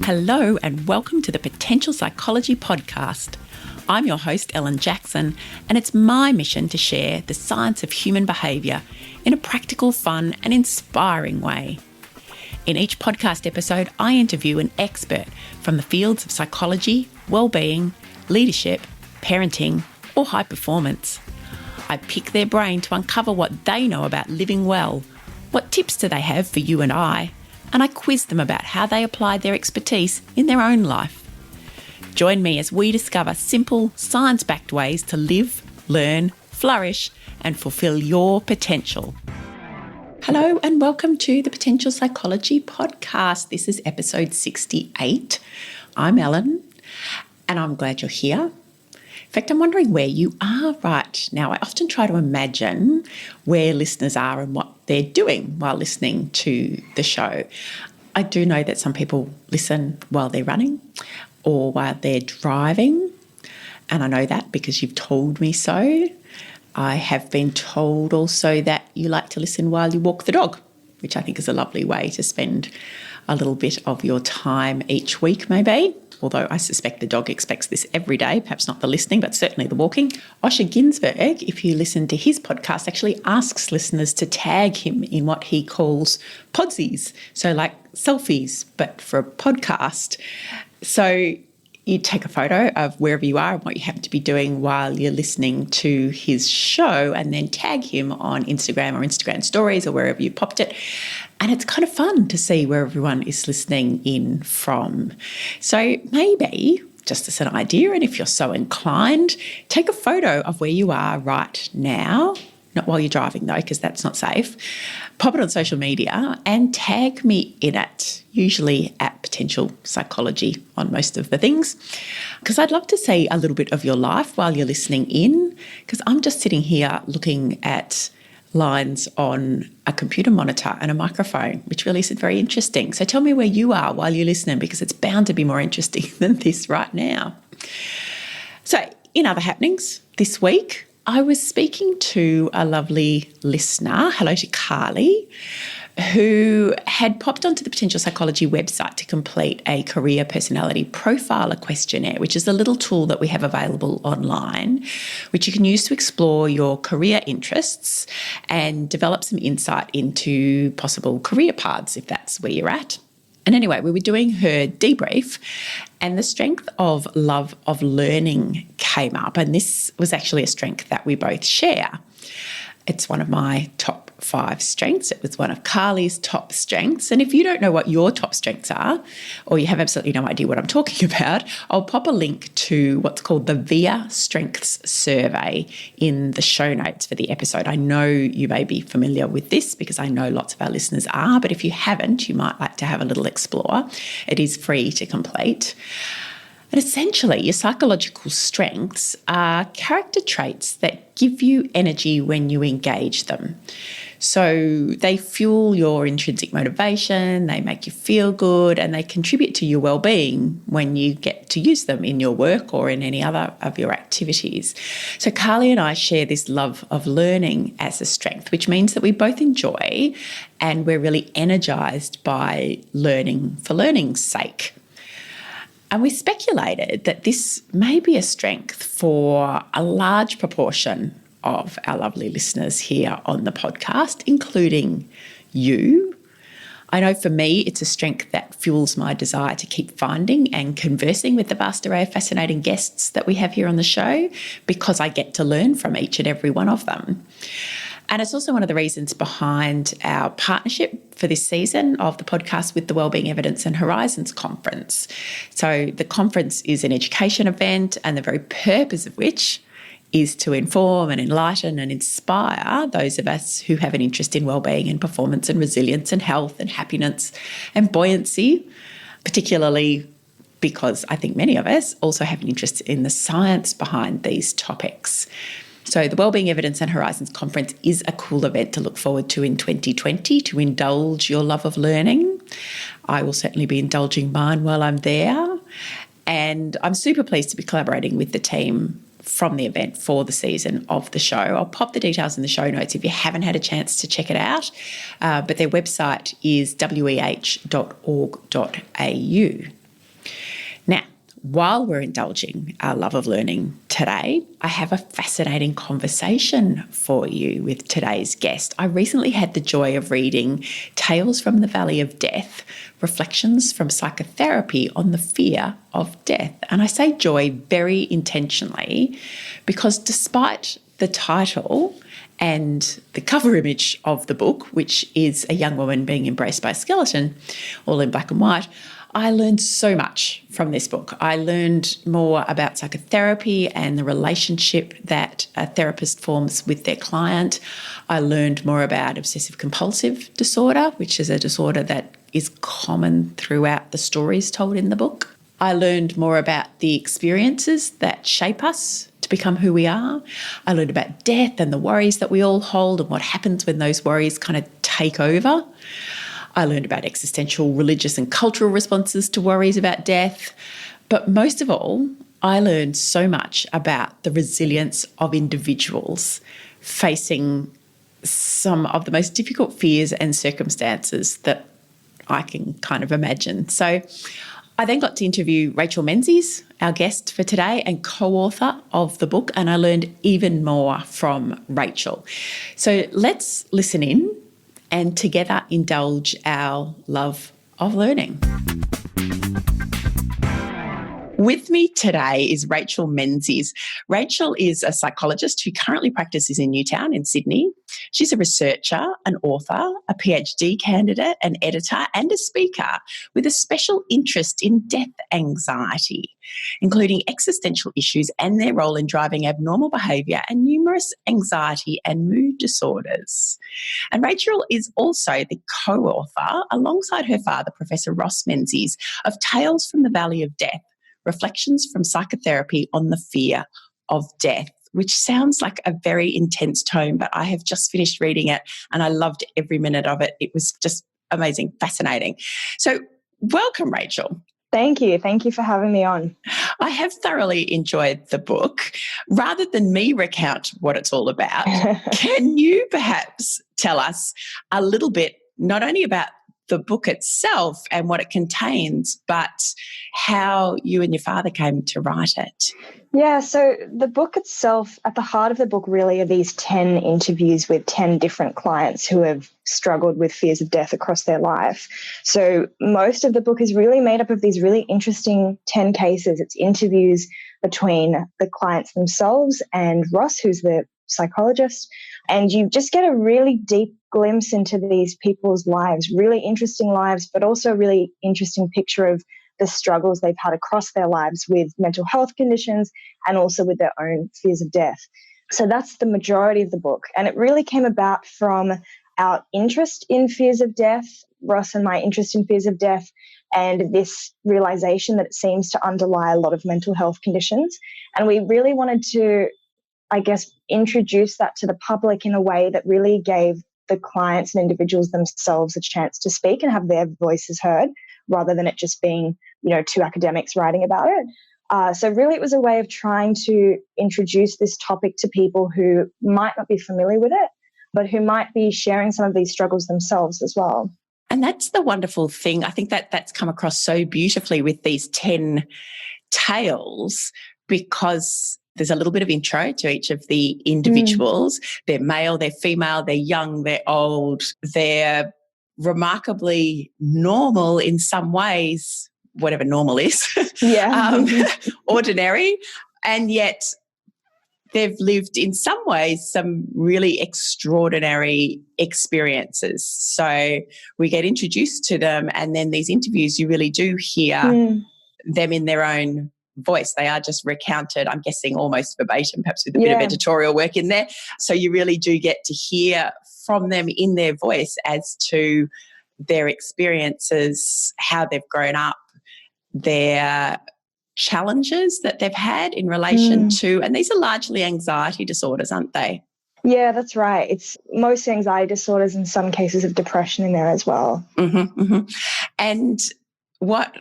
Hello and welcome to the Potential Psychology Podcast. I'm your host, Ellen Jackson, and it's my mission to share the science of human behaviour in a practical, fun and inspiring way. In each podcast episode, I interview an expert from the fields of psychology, well-being, leadership, parenting or high performance. I pick their brain to uncover what they know about living well, what tips do they have for you and I quiz them about how they applied their expertise in their own life. Join me as we discover simple, science-backed ways to live, learn, flourish, and fulfill your potential. Hello and welcome to the Potential Psychology Podcast. This is episode 68. I'm Ellen and I'm glad you're here. In fact, I'm wondering where you are right now. I often try to imagine where listeners are and what they're doing while listening to the show. I do know that some people listen while they're running or while they're driving, and I know that because you've told me so. I have been told also that you like to listen while you walk the dog, which I think is a lovely way to spend a little bit of your time each week maybe. Although I suspect the dog expects this every day, perhaps not the listening, but certainly the walking. Osher Ginsberg, if you listen to his podcast, actually asks listeners to tag him in what he calls podsies. So like selfies, but for a podcast. So you take a photo of wherever you are and what you happen to be doing while you're listening to his show and then tag him on Instagram or Instagram stories or wherever you popped it. And it's kind of fun to see where everyone is listening in from. So maybe, just as an idea, and if you're so inclined, take a photo of where you are right now, not while you're driving though, because that's not safe. Pop it on social media and tag me in it, usually at Potential Psychology on most of the things, because I'd love to see a little bit of your life while you're listening in, because I'm just sitting here looking at lines on a computer monitor and a microphone, which really is very interesting. So tell me where you are while you're listening, because it's bound to be more interesting than this right now. So in other happenings this week, I was speaking to a lovely listener, hello to Carly, who had popped onto the Potential Psychology website to complete a career personality profiler questionnaire, which is a little tool that we have available online, which you can use to explore your career interests and develop some insight into possible career paths if that's where you're at. And anyway, we were doing her debrief and the strength of love of learning came up. And this was actually a strength that we both share. It's one of my top 5 strengths. It was one of Carly's top strengths. And if you don't know what your top strengths are, or you have absolutely no idea what I'm talking about, I'll pop a link to what's called the VIA Strengths Survey in the show notes for the episode. I know you may be familiar with this because I know lots of our listeners are, but if you haven't, you might like to have a little explore. It is free to complete. And essentially, your psychological strengths are character traits that give you energy when you engage them. So they fuel your intrinsic motivation, they make you feel good, and they contribute to your well-being when you get to use them in your work or in any other of your activities. So Carly and I share this love of learning as a strength, which means that we both enjoy and we're really energised by learning for learning's sake. And we speculated that this may be a strength for a large proportion of our lovely listeners here on the podcast, including you. I know for me, it's a strength that fuels my desire to keep finding and conversing with the vast array of fascinating guests that we have here on the show, because I get to learn from each and every one of them. And it's also one of the reasons behind our partnership for this season of the podcast with the Wellbeing Evidence and Horizons Conference. So the conference is an education event, and the very purpose of which is to inform and enlighten and inspire those of us who have an interest in wellbeing and performance and resilience and health and happiness and buoyancy, particularly because I think many of us also have an interest in the science behind these topics. So the Wellbeing Evidence and Horizons Conference is a cool event to look forward to in 2020 to indulge your love of learning. I will certainly be indulging mine while I'm there. And I'm super pleased to be collaborating with the team from the event for the season of the show. I'll pop the details in the show notes if you haven't had a chance to check it out. But their website is weh.org.au. Now, while we're indulging our love of learning today, I have a fascinating conversation for you with today's guest. I recently had the joy of reading Tales from the Valley of Death, Reflections from Psychotherapy on the Fear of Death. And I say joy very intentionally because despite the title and the cover image of the book, which is a young woman being embraced by a skeleton, all in black and white, I learned so much from this book. I learned more about psychotherapy and the relationship that a therapist forms with their client. I learned more about obsessive compulsive disorder, which is a disorder that is common throughout the stories told in the book. I learned more about the experiences that shape us to become who we are. I learned about death and the worries that we all hold and what happens when those worries kind of take over. I learned about existential, religious and cultural responses to worries about death. But most of all, I learned so much about the resilience of individuals facing some of the most difficult fears and circumstances that I can kind of imagine. So I then got to interview Rachel Menzies, our guest for today and co-author of the book, and I learned even more from Rachel. So let's listen in and together indulge our love of learning. With me today is Rachel Menzies. Rachel is a psychologist who currently practices in Newtown in Sydney. She's a researcher, an author, a PhD candidate, an editor and a speaker with a special interest in death anxiety, including existential issues and their role in driving abnormal behaviour and numerous anxiety and mood disorders. And Rachel is also the co-author, alongside her father, Professor Ross Menzies, of Tales from the Valley of Death, Reflections from Psychotherapy on the Fear of Death, which sounds like a very intense tome, but I have just finished reading it and I loved every minute of it. It was just amazing, fascinating. So welcome, Rachel. Thank you. Thank you for having me on. I have thoroughly enjoyed the book. Rather than me recount what it's all about, can you perhaps tell us a little bit, not only about the book itself and what it contains, but how you and your father came to write it? Yeah, so the book itself, at the heart of the book really are these 10 interviews with 10 different clients who have struggled with fears of death across their life. So most of the book is really made up of these really interesting 10 cases. It's interviews between the clients themselves and Ross, who's the psychologist, and you just get a really deep glimpse into these people's lives, really interesting lives, but also a really interesting picture of the struggles they've had across their lives with mental health conditions and also with their own fears of death. So that's the majority of the book. And it really came about from our interest in fears of death, Ross and my interest in fears of death, and this realization that it seems to underlie a lot of mental health conditions. And we really wanted to, I guess, introduce that to the public in a way that really gave the clients and individuals themselves a chance to speak and have their voices heard, rather than it just being, two academics writing about it. So really it was a way of trying to introduce this topic to people who might not be familiar with it, but who might be sharing some of these struggles themselves as well. And that's the wonderful thing. I think that that's come across so beautifully with these 10 tales, because there's a little bit of intro to each of the individuals. They're male, they're female, they're young, they're old, they're remarkably normal in some ways, whatever normal is, ordinary, and yet they've lived in some ways some really extraordinary experiences. So we get introduced to them, and then these interviews, you really do hear them in their own voice. They are just recounted, I'm guessing, almost verbatim, perhaps with a bit of editorial work in there. So you really do get to hear from them in their voice as to their experiences, how they've grown up, their challenges that they've had in relation to, and these are largely anxiety disorders, aren't they? Yeah, that's right. It's most anxiety disorders and some cases of depression in there as well. And what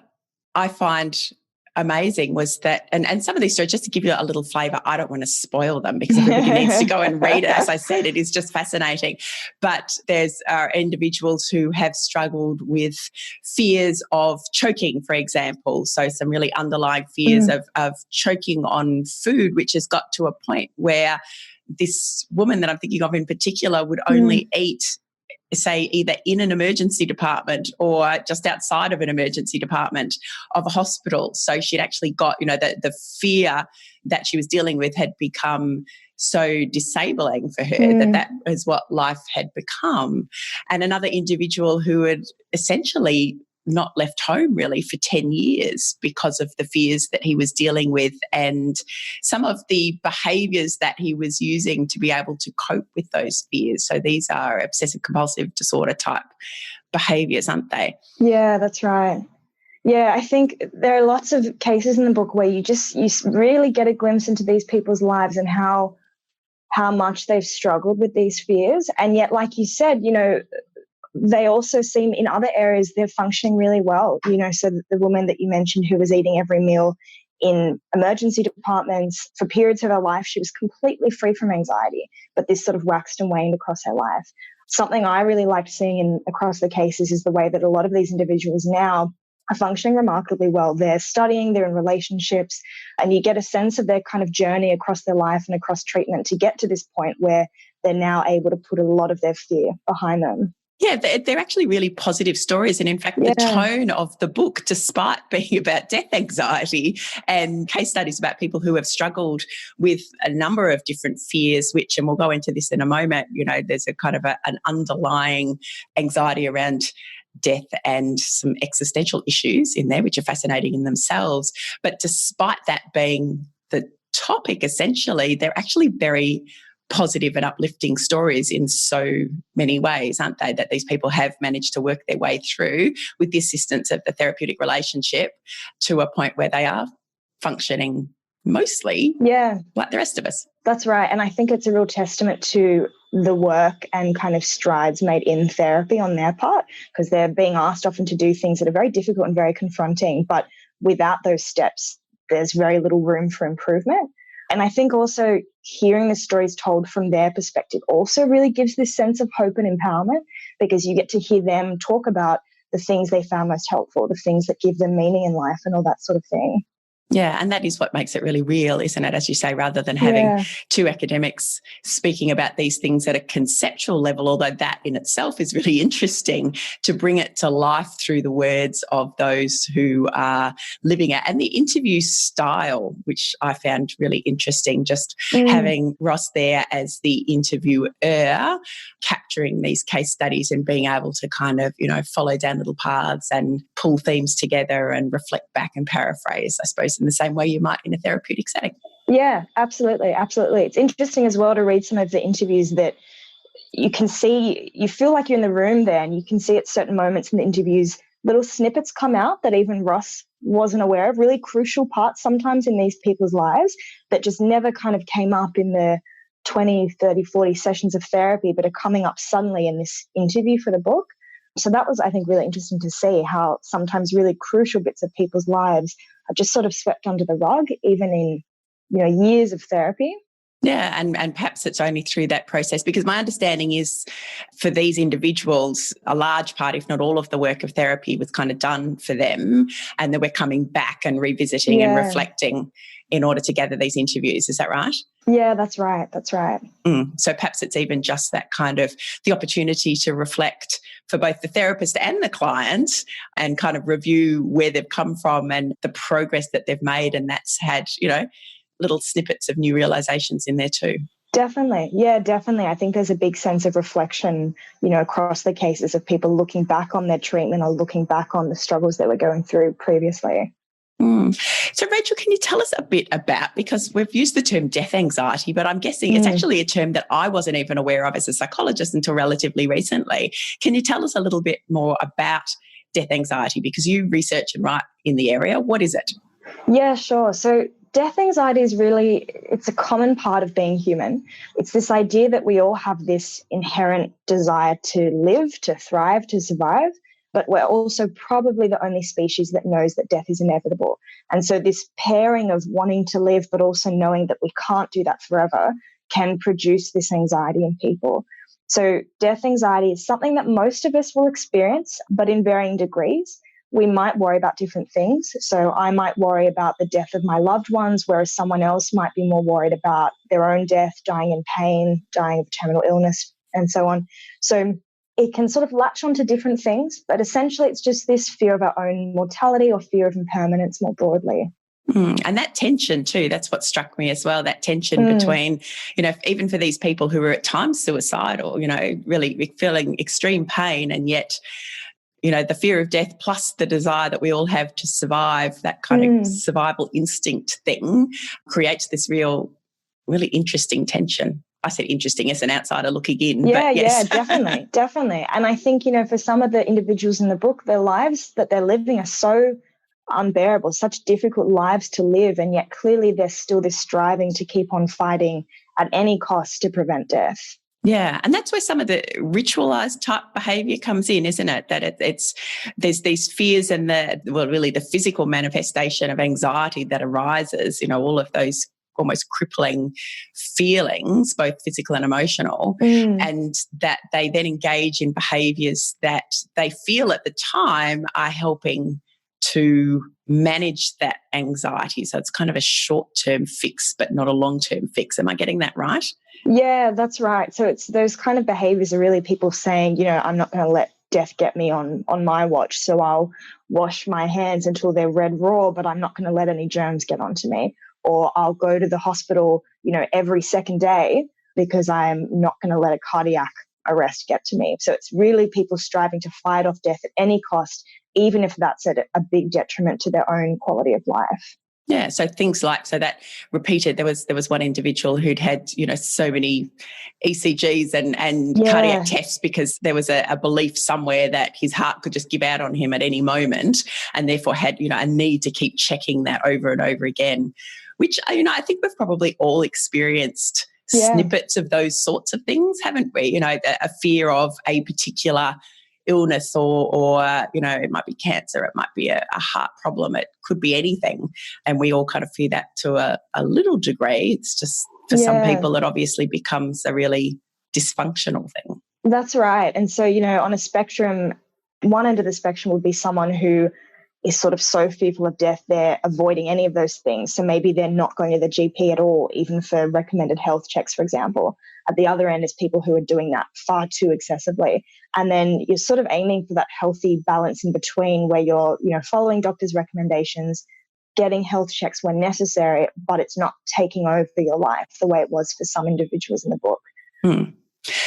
I find amazing was that, and some of these stories, just to give you a little flavour, I don't want to spoil them because everybody needs to go and read it. As I said, it is just fascinating. But there's individuals who have struggled with fears of choking, for example. So some really underlying fears of choking on food, which has got to a point where this woman that I'm thinking of in particular would only eat, say, either in an emergency department or just outside of an emergency department of a hospital. So she'd actually got, the fear that she was dealing with had become so disabling for her that is what life had become. And another individual who had essentially not left home really for 10 years because of the fears that he was dealing with and some of the behaviours that he was using to be able to cope with those fears. So these are obsessive compulsive disorder type behaviours, aren't they? Yeah, that's right. Yeah, I think there are lots of cases in the book where you really get a glimpse into these people's lives and how much they've struggled with these fears. And yet, like you said, they also seem in other areas they're functioning really well. So the woman that you mentioned who was eating every meal in emergency departments for periods of her life, she was completely free from anxiety, but this sort of waxed and waned across her life. Something I really liked seeing across the cases is the way that a lot of these individuals now are functioning remarkably well. They're studying, they're in relationships, and you get a sense of their kind of journey across their life and across treatment to get to this point where they're now able to put a lot of their fear behind them. Yeah, they're actually really positive stories. And in fact, the tone of the book, despite being about death anxiety and case studies about people who have struggled with a number of different fears, which, and we'll go into this in a moment, there's a kind of an underlying anxiety around death and some existential issues in there, which are fascinating in themselves. But despite that being the topic, essentially, they're actually very positive and uplifting stories in so many ways, aren't they, that these people have managed to work their way through with the assistance of the therapeutic relationship to a point where they are functioning mostly like the rest of us. That's right. And I think it's a real testament to the work and kind of strides made in therapy on their part, because they're being asked often to do things that are very difficult and very confronting, but without those steps, there's very little room for improvement. And I think also hearing the stories told from their perspective also really gives this sense of hope and empowerment, because you get to hear them talk about the things they found most helpful, the things that give them meaning in life and all that sort of thing. Yeah, and that is what makes it really real, isn't it? As you say, rather than having two academics speaking about these things at a conceptual level, although that in itself is really interesting, to bring it to life through the words of those who are living it. And the interview style, which I found really interesting, just having Ross there as the interviewer, capturing these case studies and being able to kind of, follow down little paths and pull themes together and reflect back and paraphrase, I suppose, in the same way you might in a therapeutic setting. Yeah, absolutely. Absolutely. It's interesting as well to read some of the interviews that you can see, you feel like you're in the room there, and you can see at certain moments in the interviews, little snippets come out that even Ross wasn't aware of, really crucial parts sometimes in these people's lives that just never kind of came up in the 20, 30, 40 sessions of therapy, but are coming up suddenly in this interview for the book. So that was, I think, really interesting to see how sometimes really crucial bits of people's lives are just sort of swept under the rug, even in, years of therapy. Yeah, and perhaps it's only through that process, because my understanding is for these individuals, a large part, if not all of the work of therapy was kind of done for them, and that we're coming back and revisiting and reflecting in order to gather these interviews. Is that right? Yeah, that's right. That's right. So perhaps it's even just that kind of the opportunity to reflect for both the therapist and the client and kind of review where they've come from and the progress that they've made. And that's had, little snippets of new realizations in there too. Definitely. Yeah, definitely. I think there's a big sense of reflection, across the cases of people looking back on their treatment or looking back on the struggles that we're going through previously. So, Rachel, can you tell us a bit about, because we've used the term death anxiety, but I'm guessing it's actually a term that I wasn't even aware of as a psychologist until relatively recently. Can you tell us a little bit more about death anxiety? Because you research and write in the area. What is it? Yeah, sure. So death anxiety is really, it's a common part of being human. It's this idea that we all have this inherent desire to live, to thrive, to survive. but we're also probably the only species that knows that death is inevitable. And so this pairing of wanting to live, but also knowing that we can't do that forever, can produce this anxiety in people. So death anxiety is something that most of us will experience, but in varying degrees. We might worry about different things. So I might worry about the death of my loved ones, whereas someone else might be more worried about their own death, dying in pain, dying of terminal illness, and so on. So it can sort of latch onto different things, but essentially it's just this fear of our own mortality or fear of impermanence more broadly. And that tension too, that's what struck me as well, that tension between, even for these people who are at times suicidal, really feeling extreme pain, and yet, the fear of death plus the desire that we all have to survive, that kind of survival instinct thing, creates this really interesting tension. I said interesting as an outsider looking in. Yeah, but yes. Yeah, definitely. And I think, for some of the individuals in the book, their lives that they're living are so unbearable, such difficult lives to live, and yet clearly there's still this striving to keep on fighting at any cost to prevent death. Yeah, and that's where some of the ritualized type behaviour comes in, isn't it? That there's these fears and really the physical manifestation of anxiety that arises, all of those almost crippling feelings, both physical and emotional, and that they then engage in behaviours that they feel at the time are helping to manage that anxiety. So it's kind of a short-term fix, but not a long-term fix. Am I getting that right? Yeah, that's right. So it's those kind of behaviors are really people saying, I'm not going to let death get me on my watch. So I'll wash my hands until they're red raw, but I'm not going to let any germs get onto me. Or I'll go to the hospital, every second day because I'm not going to let a cardiac arrest get to me. So it's really people striving to fight off death at any cost, even if that's at a big detriment to their own quality of life. Yeah, so things like, that repeated, there was one individual who'd had, so many ECGs and cardiac tests because there was a belief somewhere that his heart could just give out on him at any moment, and therefore had, a need to keep checking that over and over again, which, I think we've probably all experienced snippets of those sorts of things, haven't we? A fear of a particular illness or it might be cancer, it might be a heart problem, it could be anything. And we all kind of fear that to a little degree. It's just for some people it obviously becomes a really dysfunctional thing. That's right. And so, on a spectrum, one end of the spectrum would be someone who is sort of so fearful of death, they're avoiding any of those things. So maybe they're not going to the GP at all, even for recommended health checks, for example. At the other end is people who are doing that far too excessively. And then you're sort of aiming for that healthy balance in between where you're, following doctors' recommendations, getting health checks when necessary, but it's not taking over your life the way it was for some individuals in the book.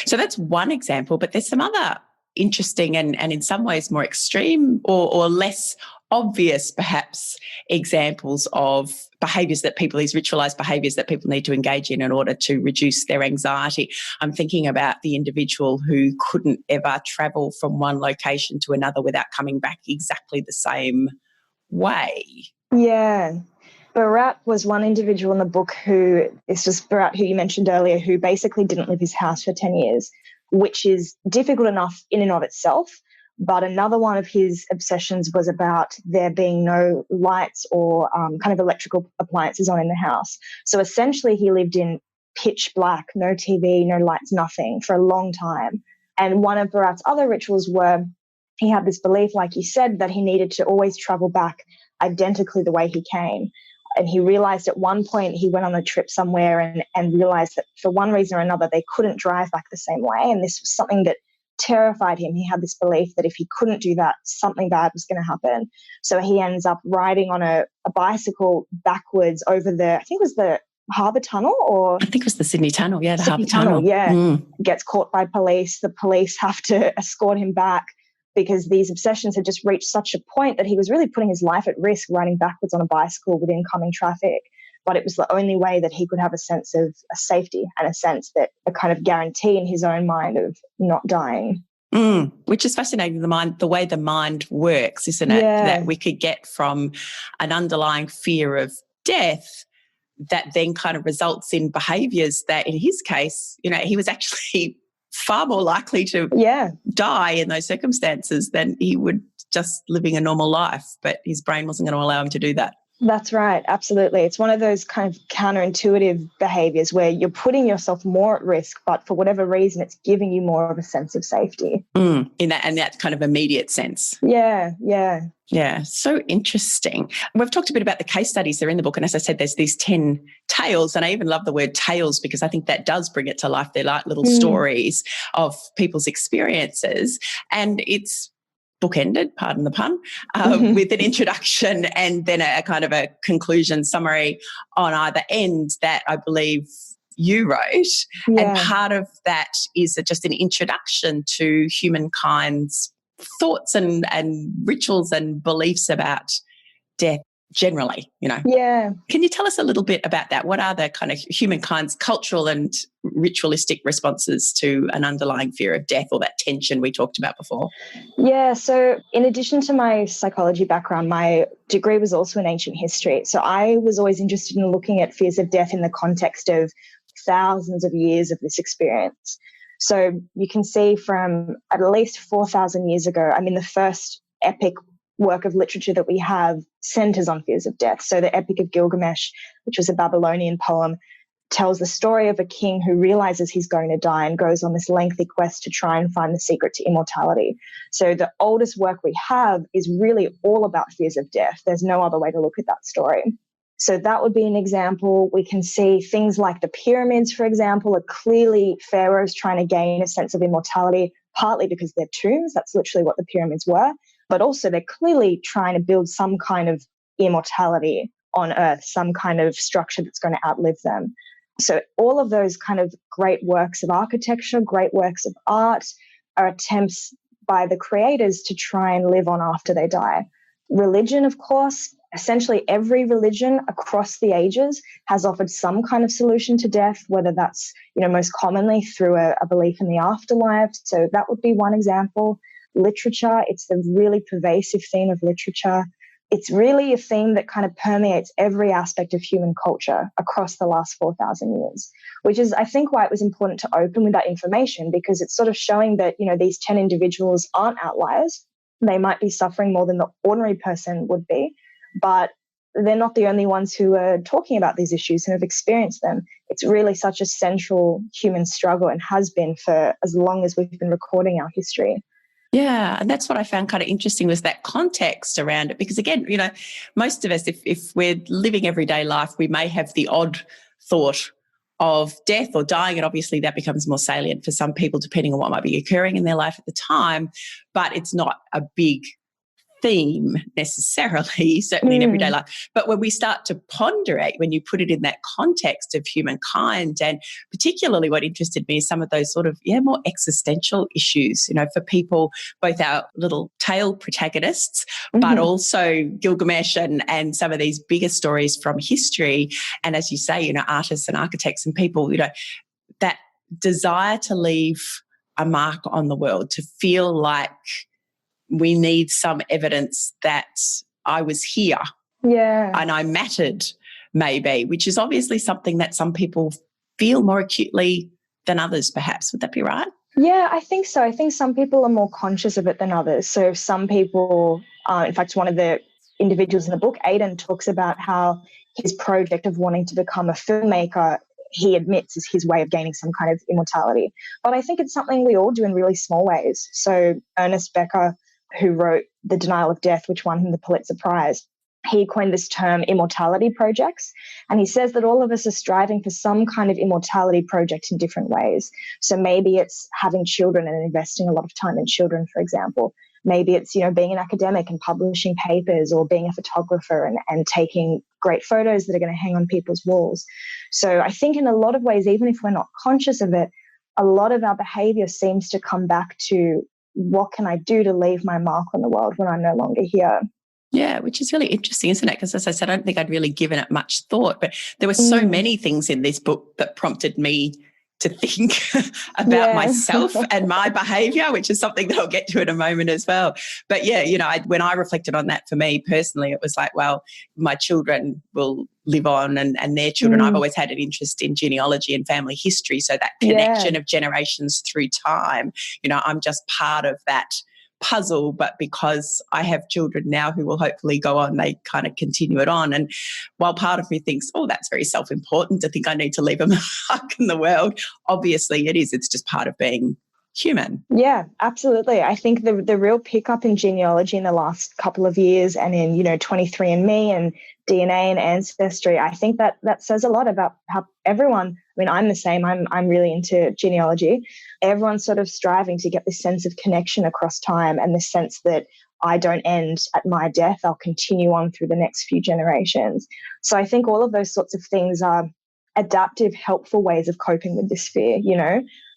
So that's one example, but there's some other interesting and in some ways more extreme or less obvious perhaps examples of behaviours that people, these ritualised behaviours that people need to engage in order to reduce their anxiety. I'm thinking about the individual who couldn't ever travel from one location to another without coming back exactly the same way. Yeah. Bharat was one individual in the book this was Bharat, who you mentioned earlier, who basically didn't leave his house for 10 years, which is difficult enough in and of itself. But another one of his obsessions was about there being no lights or kind of electrical appliances on in the house. So essentially he lived in pitch black, no TV, no lights, nothing for a long time. And one of Bharat's other rituals were he had this belief, like you said, that he needed to always travel back identically the way he came. And he realized at one point he went on a trip somewhere and realized that for one reason or another, they couldn't drive back the same way. And this was something that terrified him. He had this belief that if he couldn't do that, something bad was going to happen. So he ends up riding on a bicycle backwards over I think it was the Harbour Tunnel, or I think it was the Sydney Tunnel. Yeah, the Harbour Tunnel. Yeah. Gets caught by police. The police have to escort him back because these obsessions had just reached such a point that he was really putting his life at risk riding backwards on a bicycle with incoming traffic. But it was the only way that he could have a sense of safety and a sense that a kind of guarantee in his own mind of not dying. Which is fascinating, the way the mind works, isn't it? Yeah. That we could get from an underlying fear of death that then kind of results in behaviours that in his case, he was actually far more likely to die in those circumstances than he would just living a normal life, but his brain wasn't going to allow him to do that. That's right. Absolutely. It's one of those kind of counterintuitive behaviors where you're putting yourself more at risk, but for whatever reason, it's giving you more of a sense of safety. In that kind of immediate sense. Yeah. Yeah, so interesting. We've talked a bit about the case studies that are in the book, and as I said, there's these 10 tales, and I even love the word tales because I think that does bring it to life. They're like little stories of people's experiences, and it's bookended, pardon the pun, with an introduction and then a kind of a conclusion summary on either end that I believe you wrote. And part of that is just an introduction to humankind's thoughts and rituals and beliefs about death generally, Yeah. Can you tell us a little bit about that? What are the kind of humankind's cultural and ritualistic responses to an underlying fear of death or that tension we talked about before? Yeah, so in addition to my psychology background, my degree was also in ancient history. So I was always interested in looking at fears of death in the context of thousands of years of this experience. So you can see from at least 4,000 years ago, the first epic work of literature that we have centers on fears of death. So the Epic of Gilgamesh, which was a Babylonian poem, tells the story of a king who realizes he's going to die and goes on this lengthy quest to try and find the secret to immortality. So the oldest work we have is really all about fears of death. There's no other way to look at that story. So that would be an example. We can see things like the pyramids, for example, are clearly pharaohs trying to gain a sense of immortality, partly because they're tombs. That's literally what the pyramids were. But also they're clearly trying to build some kind of immortality on Earth, some kind of structure that's going to outlive them. So all of those kind of great works of architecture, great works of art are attempts by the creators to try and live on after they die. Religion, of course, essentially every religion across the ages has offered some kind of solution to death, whether that's, most commonly through a belief in the afterlife. So that would be one example. Literature, it's the really pervasive theme of literature. It's really a theme that kind of permeates every aspect of human culture across the last 4,000 years, which is, I think, why it was important to open with that information, because it's sort of showing that, these 10 individuals aren't outliers. They might be suffering more than the ordinary person would be, but they're not the only ones who are talking about these issues and have experienced them. It's really such a central human struggle and has been for as long as we've been recording our history. Yeah, and that's what I found kind of interesting was that context around it. Because again, most of us, if we're living everyday life, we may have the odd thought of death or dying, and obviously that becomes more salient for some people depending on what might be occurring in their life at the time, but it's not a big theme necessarily, certainly in everyday life. But when we start to ponder it, when you put it in that context of humankind, and particularly what interested me is some of those sort of, more existential issues, for people, both our little tale protagonists, but also Gilgamesh and some of these bigger stories from history. And as you say, artists and architects and people, that desire to leave a mark on the world, to feel like we need some evidence that I was here and I mattered, maybe, which is obviously something that some people feel more acutely than others, perhaps. Would that be right? Yeah, I think so. I think some people are more conscious of it than others. So some people, in fact, one of the individuals in the book, Aidan, talks about how his project of wanting to become a filmmaker, he admits, is his way of gaining some kind of immortality. But I think it's something we all do in really small ways. So Ernest Becker, who wrote The Denial of Death, which won him the Pulitzer Prize, he coined this term immortality projects. And he says that all of us are striving for some kind of immortality project in different ways. So maybe it's having children and investing a lot of time in children, for example. Maybe it's, being an academic and publishing papers, or being a photographer and taking great photos that are going to hang on people's walls. So I think in a lot of ways, even if we're not conscious of it, a lot of our behavior seems to come back to, what can I do to leave my mark on the world when I'm no longer here? Yeah, which is really interesting, isn't it? Because as I said, I don't think I'd really given it much thought, but there were so many things in this book that prompted me to think about myself and my behavior, which is something that I'll get to in a moment as well. But yeah, when I reflected on that for me personally, it was like, well, my children will live on and their children. I've always had an interest in genealogy and family history. So that connection of generations through time, I'm just part of that puzzle, but because I have children now who will hopefully go on, they kind of continue it on. And while part of me thinks, oh, that's very self-important to think I need to leave a mark in the world, obviously it is. It's just part of being human. Yeah, absolutely. I think the real pickup in genealogy in the last couple of years and in, 23andMe and DNA and ancestry, I think that says a lot about how everyone, I'm the same, I'm really into genealogy. Everyone's sort of striving to get this sense of connection across time and the sense that I don't end at my death, I'll continue on through the next few generations. So I think all of those sorts of things are adaptive, helpful ways of coping with this fear,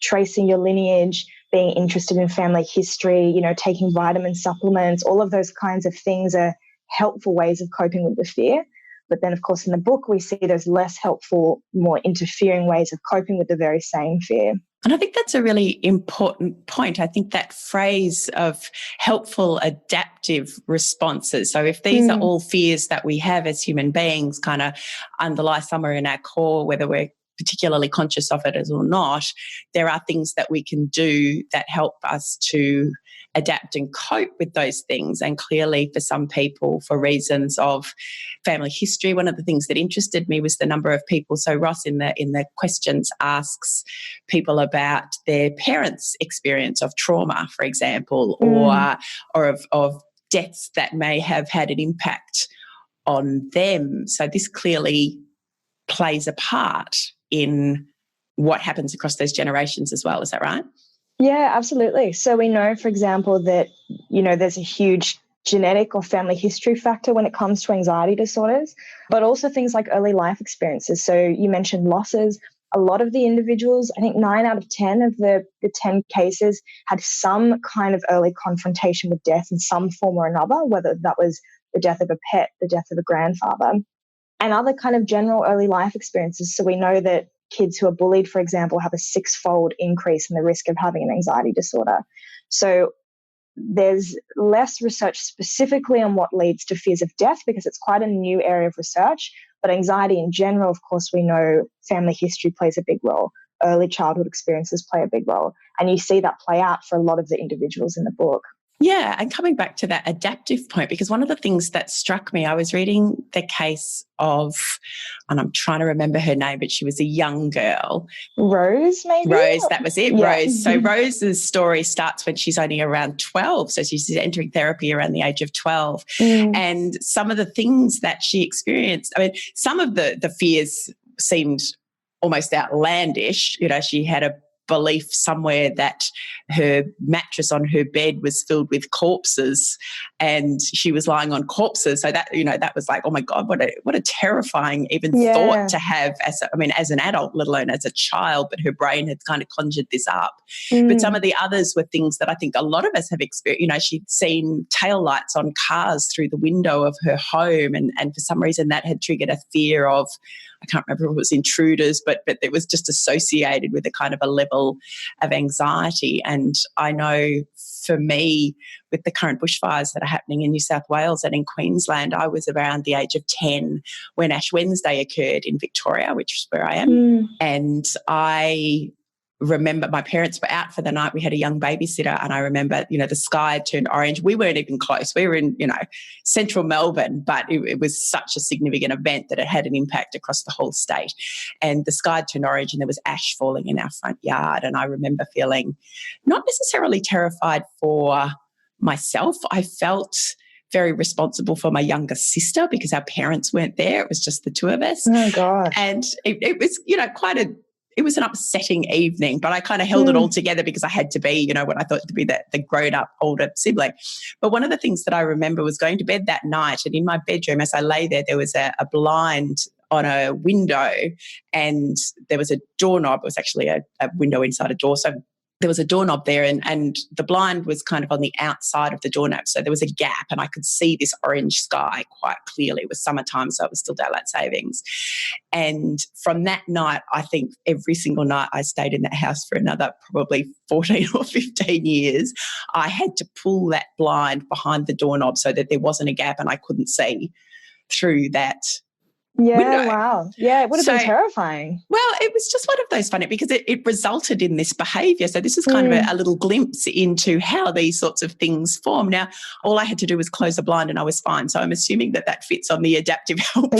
tracing your lineage, being interested in family history, taking vitamin supplements, all of those kinds of things are helpful ways of coping with the fear. But then, of course, in the book, we see those less helpful, more interfering ways of coping with the very same fear. And I think that's a really important point. I think that phrase of helpful adaptive responses. So if these are all fears that we have as human beings kind of underlie somewhere in our core, whether we're particularly conscious of it or not, there are things that we can do that help us to adapt and cope with those things. And clearly for some people, for reasons of family history, one of the things that interested me was the number of people. So Ross in the questions asks people about their parents' experience of trauma, for example, or of deaths that may have had an impact on them. So this clearly plays a part in what happens across those generations as well. Is that right? Yeah, absolutely. So we know, for example, that, there's a huge genetic or family history factor when it comes to anxiety disorders, but also things like early life experiences. So you mentioned losses. A lot of the individuals, I think 9 out of 10 of the 10 cases had some kind of early confrontation with death in some form or another, whether that was the death of a pet, the death of a grandfather, and other kind of general early life experiences. So we know that kids who are bullied, for example, have a 6-fold increase in the risk of having an anxiety disorder. So there's less research specifically on what leads to fears of death because it's quite a new area of research. But anxiety in general, of course, we know family history plays a big role. Early childhood experiences play a big role. And you see that play out for a lot of the individuals in the book. Yeah, and coming back to that adaptive point, because one of the things that struck me, I was reading the case of, and I'm trying to remember her name, but she was a young girl. Rose, maybe? Rose, that was it, yeah. Rose. So Rose's story starts when she's only around 12. So she's entering therapy around the age of 12. And some of the things that she experienced, some of the fears seemed almost outlandish. She had a belief somewhere that her mattress on her bed was filled with corpses and she was lying on corpses. So that, that was like, oh my God, what a terrifying even thought to have as an adult, let alone as a child, but her brain had kind of conjured this up. But some of the others were things that I think a lot of us have experienced. She'd seen taillights on cars through the window of her home and for some reason that had triggered a fear of, I can't remember if it was intruders, but it was just associated with a kind of a level of anxiety. And I know for me, with the current bushfires that are happening in New South Wales and in Queensland, I was around the age of 10 when Ash Wednesday occurred in Victoria, which is where I am. And I remember my parents were out for the night. We had a young babysitter and I remember, the sky had turned orange. We weren't even close. We were in, central Melbourne, but it was such a significant event that it had an impact across the whole state. And the sky had turned orange and there was ash falling in our front yard. And I remember feeling not necessarily terrified for myself. I felt very responsible for my younger sister because our parents weren't there. It was just the two of us. Oh, gosh. And it was, it was an upsetting evening, but I kind of held it all together because I had to be, what I thought to be the grown-up older sibling. But one of the things that I remember was going to bed that night, and in my bedroom as I lay there was a blind on a window and there was a doorknob. It was actually a window inside a door. So there was a doorknob there and the blind was kind of on the outside of the doorknob. So there was a gap and I could see this orange sky quite clearly. It was summertime, so it was still daylight savings. And from that night, I think every single night I stayed in that house for another probably 14 or 15 years. I had to pull that blind behind the doorknob so that there wasn't a gap and I couldn't see through that window. Wow. Yeah, it would have been terrifying. Well, it was just one of those funny because it resulted in this behaviour. So this is kind of a little glimpse into how these sorts of things form. Now, all I had to do was close the blind and I was fine. So I'm assuming that fits on the adaptive helpful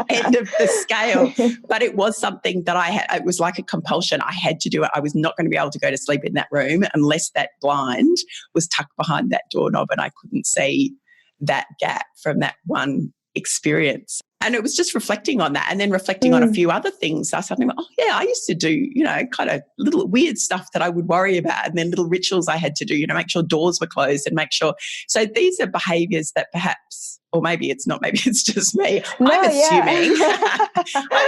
end of the scale. But it was something that I had. It was like a compulsion. I had to do it. I was not going to be able to go to sleep in that room unless that blind was tucked behind that doorknob and I couldn't see that gap from that one experience. And it was just reflecting on that and then reflecting on a few other things. I suddenly went, oh yeah, I used to do, kind of little weird stuff that I would worry about and then little rituals I had to do, make sure doors were closed and make sure. So these are behaviours that perhaps, or maybe it's not, maybe it's just me. I'm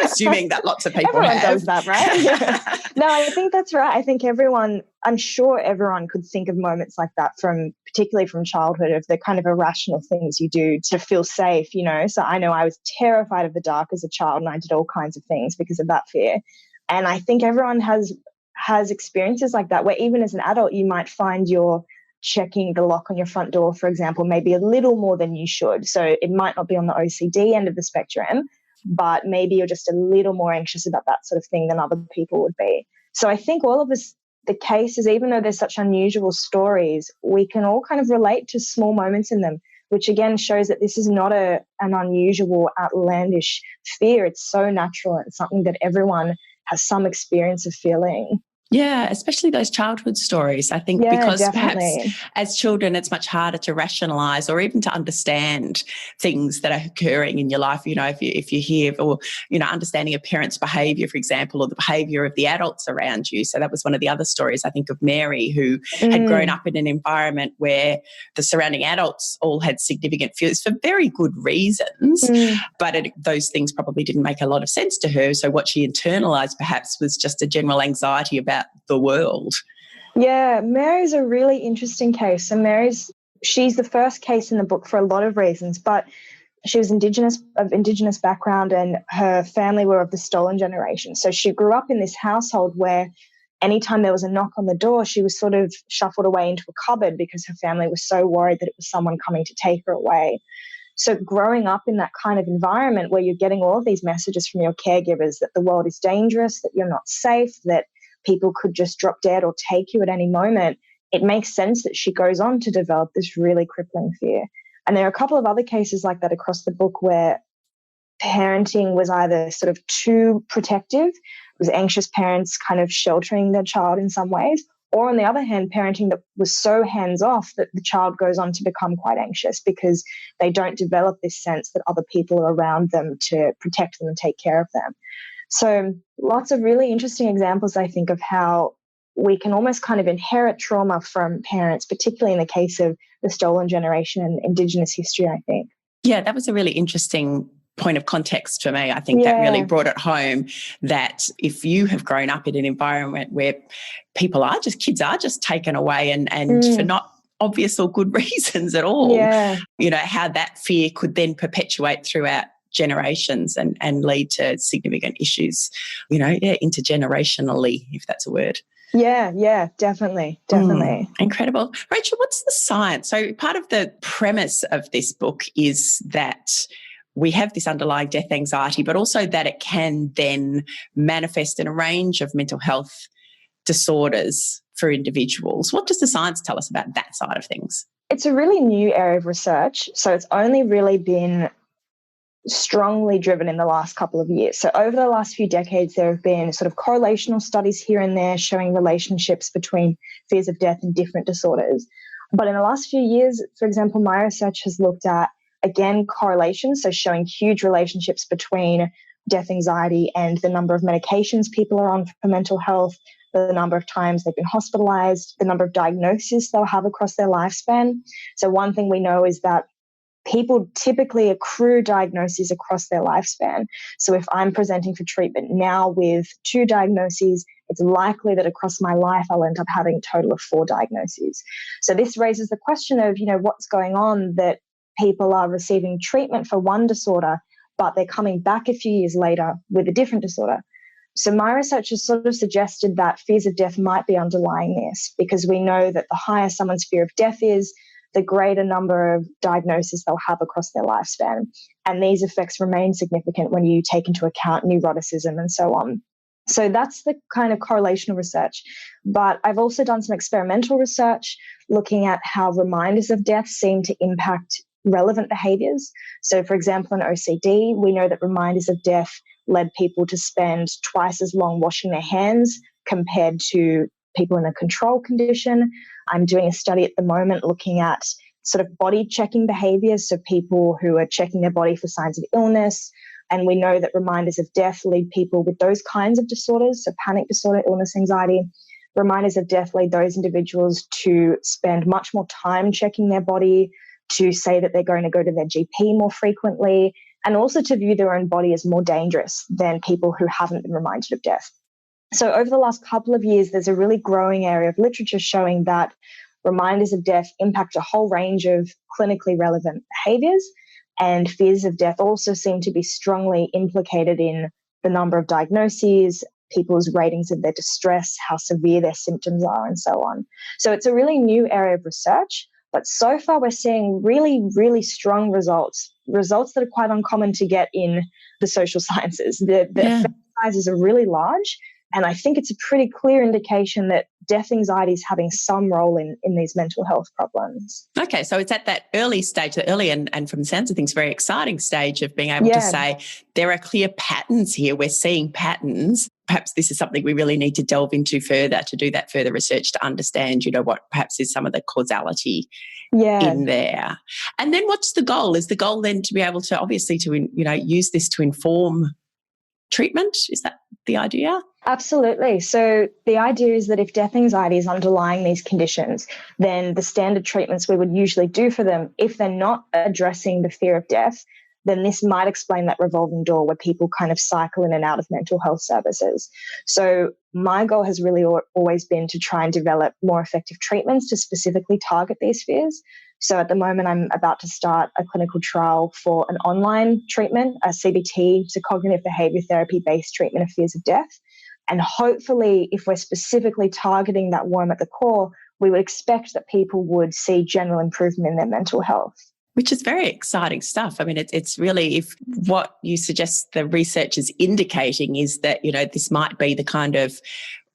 assuming that lots of people everyone does that, right? No, I think that's right. I think I'm sure everyone could think of moments like that particularly from childhood, of the kind of irrational things you do to feel safe, So I know I was terrified of the dark as a child and I did all kinds of things because of that fear. And I think everyone has experiences like that where even as an adult, you might find you're checking the lock on your front door, for example, maybe a little more than you should. So it might not be on the OCD end of the spectrum, but maybe you're just a little more anxious about that sort of thing than other people would be. So I think all of us, the cases, even though there's such unusual stories, we can all kind of relate to small moments in them, which again shows that this is not an unusual, outlandish fear. It's so natural and something that everyone has some experience of feeling. Yeah, especially those childhood stories. I think because definitely. Perhaps as children, it's much harder to rationalise or even to understand things that are occurring in your life. If you hear or, understanding a parent's behaviour, for example, or the behaviour of the adults around you. So that was one of the other stories, I think, of Mary, who had grown up in an environment where the surrounding adults all had significant fears for very good reasons, but those things probably didn't make a lot of sense to her. So what she internalised perhaps was just a general anxiety about the world. Yeah, Mary's a really interesting case. And she's the first case in the book for a lot of reasons, but she was of Indigenous background and her family were of the stolen generation. So she grew up in this household where anytime there was a knock on the door, she was sort of shuffled away into a cupboard because her family was so worried that it was someone coming to take her away. So growing up in that kind of environment where you're getting all of these messages from your caregivers that the world is dangerous, that you're not safe, that people could just drop dead or take you at any moment, it makes sense that she goes on to develop this really crippling fear. And there are a couple of other cases like that across the book where parenting was either sort of too protective, it was anxious parents kind of sheltering their child in some ways, or on the other hand, parenting that was so hands-off that the child goes on to become quite anxious because they don't develop this sense that other people are around them to protect them and take care of them. So lots of really interesting examples, I think, of how we can almost kind of inherit trauma from parents, particularly in the case of the stolen generation and Indigenous history, I think. Yeah, that was a really interesting point of context for me. I think that really brought it home that if you have grown up in an environment where kids are just taken away and for not obvious or good reasons at all, how that fear could then perpetuate throughout generations and lead to significant issues, intergenerationally, if that's a word. Yeah, definitely. Incredible. Rachel, what's the science? So part of the premise of this book is that we have this underlying death anxiety, but also that it can then manifest in a range of mental health disorders for individuals. What does the science tell us about that side of things? It's a really new area of research, so it's only really been strongly driven in the last couple of years. So over the last few decades, there have been sort of correlational studies here and there showing relationships between fears of death and different disorders. But in the last few years, for example, my research has looked at, again, correlations, so showing huge relationships between death anxiety and the number of medications people are on for mental health, the number of times they've been hospitalized, the number of diagnoses they'll have across their lifespan. So one thing we know is that people typically accrue diagnoses across their lifespan. So if I'm presenting for treatment now with 2 diagnoses it's likely that across my life I'll end up having a total of 4 diagnoses. So this raises the question of, what's going on that people are receiving treatment for one disorder, but they're coming back a few years later with a different disorder. So my research has sort of suggested that fears of death might be underlying this, because we know that the higher someone's fear of death is, the greater number of diagnoses they'll have across their lifespan. And these effects remain significant when you take into account neuroticism and so on. So that's the kind of correlational research. But I've also done some experimental research looking at how reminders of death seem to impact relevant behaviors. So for example, in OCD, we know that reminders of death led people to spend twice as long washing their hands compared to people in a control condition. I'm doing a study at the moment looking at sort of body checking behaviors, so people who are checking their body for signs of illness. And we know that reminders of death lead people with those kinds of disorders, so panic disorder, illness, anxiety. Reminders of death lead those individuals to spend much more time checking their body, to say that they're going to go to their GP more frequently, and also to view their own body as more dangerous than people who haven't been reminded of death. So over the last couple of years, there's a really growing area of literature showing that reminders of death impact a whole range of clinically relevant behaviors, and fears of death also seem to be strongly implicated in the number of diagnoses, people's ratings of their distress, how severe their symptoms are, and so on. So it's a really new area of research. But so far, we're seeing really, really strong results that are quite uncommon to get in the social sciences. The effect sizes are really large. And I think it's a pretty clear indication that death anxiety is having some role in these mental health problems. Okay, so it's at that early stage, the early and from the sounds of things, very exciting stage of being able to say there are clear patterns here. We're seeing patterns. Perhaps this is something we really need to delve into further, to do that further research to understand, what perhaps is some of the causality in there. And then what's the goal? Is the goal then to be able to obviously to, use this to inform treatment? Is that the idea? Absolutely. So the idea is that if death anxiety is underlying these conditions, then the standard treatments we would usually do for them, if they're not addressing the fear of death, then this might explain that revolving door where people kind of cycle in and out of mental health services. So my goal has really always been to try and develop more effective treatments to specifically target these fears. So at the moment, I'm about to start a clinical trial for an online treatment, a CBT, so cognitive behavior therapy-based treatment of fears of death. And hopefully, if we're specifically targeting that worm at the core, we would expect that people would see general improvement in their mental health. Which is very exciting stuff. I mean, it's really, if what you suggest the research is indicating is that, this might be the kind of,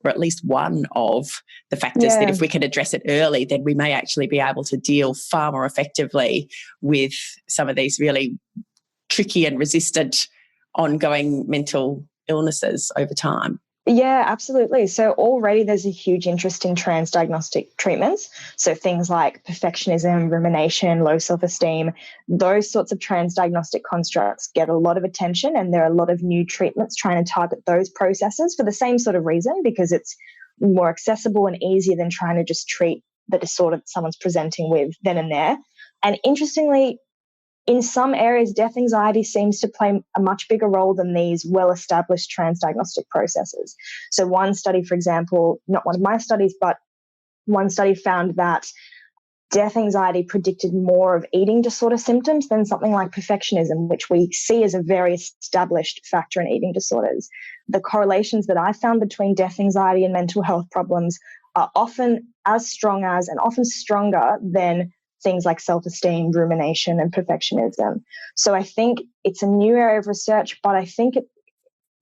or at least one of the factors that if we can address it early, then we may actually be able to deal far more effectively with some of these really tricky and resistant ongoing mental illnesses over time. Yeah, absolutely. So already there's a huge interest in transdiagnostic treatments. So things like perfectionism, rumination, low self-esteem, those sorts of transdiagnostic constructs get a lot of attention, and there are a lot of new treatments trying to target those processes for the same sort of reason, because it's more accessible and easier than trying to just treat the disorder that someone's presenting with then and there. And interestingly, in some areas, death anxiety seems to play a much bigger role than these well-established transdiagnostic processes. So one study, for example, not one of my studies, but one study found that death anxiety predicted more of eating disorder symptoms than something like perfectionism, which we see as a very established factor in eating disorders. The correlations that I found between death anxiety and mental health problems are often as strong as, and often stronger than, things like self-esteem, rumination, and perfectionism. So I think it's a new area of research, but I think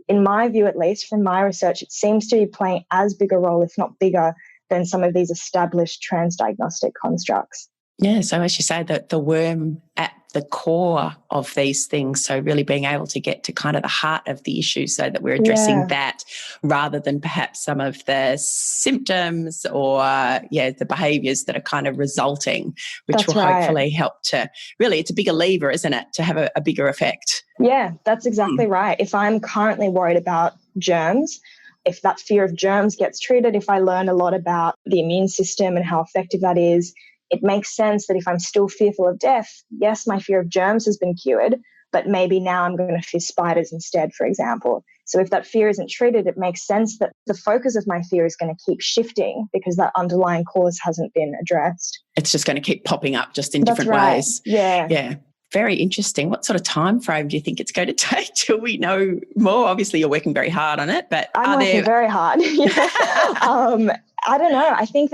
in my view, at least from my research, it seems to be playing as big a role, if not bigger, than some of these established transdiagnostic constructs. Yeah, so as you say, the worm at the core of these things, so really being able to get to kind of the heart of the issue so that we're addressing that rather than perhaps some of the symptoms or, the behaviours that are kind of resulting, which will hopefully help to, really, it's a bigger lever, isn't it, to have a bigger effect. Yeah, that's exactly right. If I'm currently worried about germs, if that fear of germs gets treated, if I learn a lot about the immune system and how effective that is, it makes sense that if I'm still fearful of death, yes, my fear of germs has been cured, but maybe now I'm going to fear spiders instead, for example. So if that fear isn't treated, it makes sense that the focus of my fear is going to keep shifting because that underlying cause hasn't been addressed. It's just going to keep popping up just in That's different right. ways. Yeah. Yeah. Very interesting. What sort of time frame do you think it's going to take till we know more? Obviously, you're working very hard on it, but I'm working very hard. I don't know. I think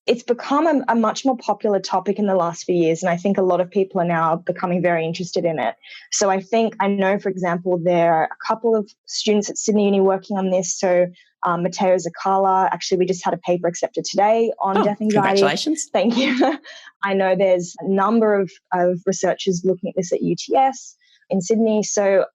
it's become a much more popular topic in the last few years, and I think a lot of people are now becoming very interested in it. So I know, for example, there are a couple of students at Sydney Uni working on this. So Matteo Zaccala, actually, we just had a paper accepted today on death anxiety. Congratulations. Thank you. I know there's a number of researchers looking at this at UTS in Sydney. So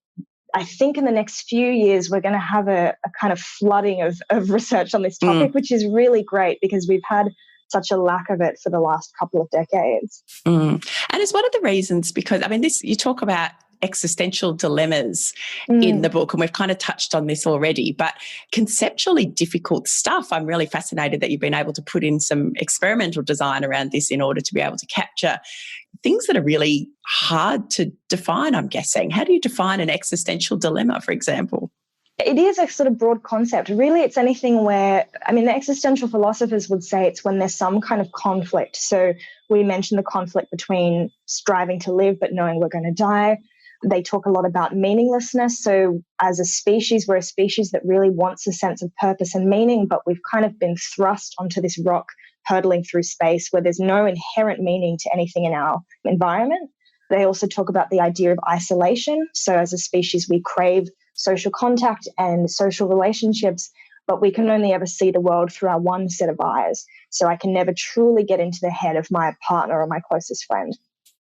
I think in the next few years, we're going to have a kind of flooding of research on this topic, which is really great because we've had such a lack of it for the last couple of decades. And it's one of the reasons because, I mean, you talk about existential dilemmas in the book, and we've kind of touched on this already, but conceptually difficult stuff. I'm really fascinated that you've been able to put in some experimental design around this in order to be able to capture things that are really hard to define, I'm guessing. How do you define an existential dilemma, for example? It is a sort of broad concept. Really, it's anything where, the existential philosophers would say it's when there's some kind of conflict. So we mentioned the conflict between striving to live but knowing we're going to die. They talk a lot about meaninglessness. So as a species, we're a species that really wants a sense of purpose and meaning, but we've kind of been thrust onto this rock hurtling through space where there's no inherent meaning to anything in our environment. They also talk about the idea of isolation. So as a species, we crave social contact and social relationships, but we can only ever see the world through our one set of eyes. So I can never truly get into the head of my partner or my closest friend.